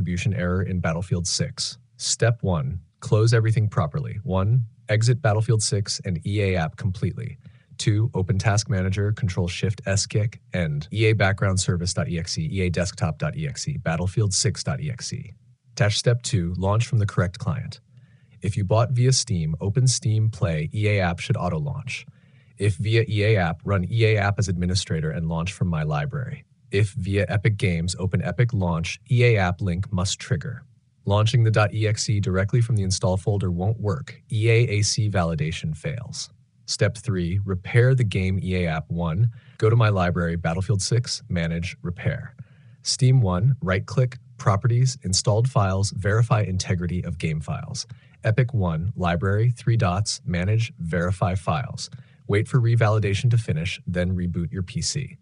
distribution error in Battlefield 6. Step 1. Close everything properly. 1. Exit Battlefield 6 and EA app completely. 2. Open Task Manager, Control-Shift-S kick, and EA Background Service.exe, EA Desktop.exe, Battlefield6.exe. Attach Step 2. Launch from the correct client. If you bought via Steam, open Steam Play, EA app should auto-launch. If via EA app, run EA app as administrator and launch from My Library. If via Epic Games, open Epic Launch, EA app link must trigger. Launching the .exe directly from the install folder won't work. EA AC validation fails. Step 3. Repair the game EA app 1. Go to My Library, Battlefield 6, Manage, Repair. Steam 1, right-click, Properties, Installed Files, Verify Integrity of Game Files. Epic 1, Library, 3 dots, Manage, Verify Files. Wait for revalidation to finish, then reboot your PC.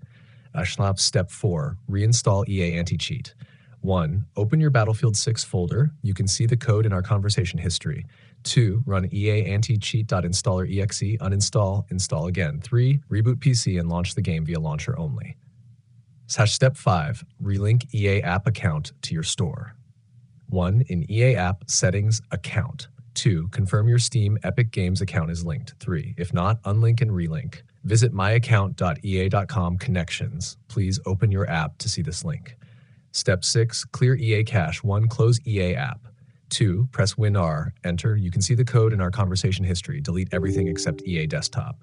Step 4. Reinstall EA anti-cheat. 1. Open your Battlefield 6 folder. You can see the code in our conversation history. 2. Run EA anticheat.installer.exe, uninstall, install again. 3. Reboot PC and launch the game via launcher only. Step 5. Relink EA app account to your store. 1. In EA app settings account. 2. Confirm your Steam Epic Games account is linked. 3. If not, unlink and relink. Visit myaccount.ea.com connections. Please open your app to see this link. Step 6. Clear EA cache. 1. Close EA app. 2. Press WinR. Enter. You can see the code in our conversation history. Delete everything except EA Desktop.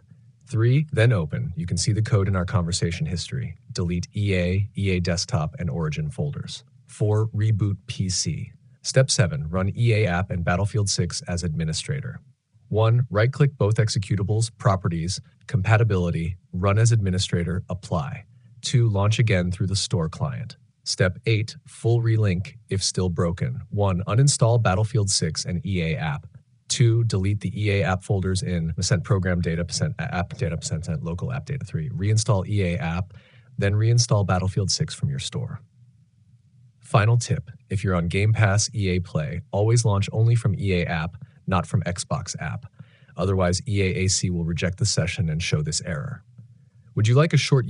3. Then open. You can see the code in our conversation history. Delete EA, EA Desktop, and Origin folders. 4. Reboot PC. Step 7. Run EA app and Battlefield 6 as administrator. 1. Right-click both executables, properties, compatibility, run as administrator, apply. 2. Launch again through the store client. Step 8. Full relink if still broken. 1. Uninstall Battlefield 6 and EA app. 2. Delete the EA app folders in %program data, %app data, %local app data. 3. Reinstall EA app, then reinstall Battlefield 6 from your store. Final tip, if you're on Game Pass EA Play, always launch only from EA app, not from Xbox app. Otherwise, EA AC will reject the session and show this error. Would you like a short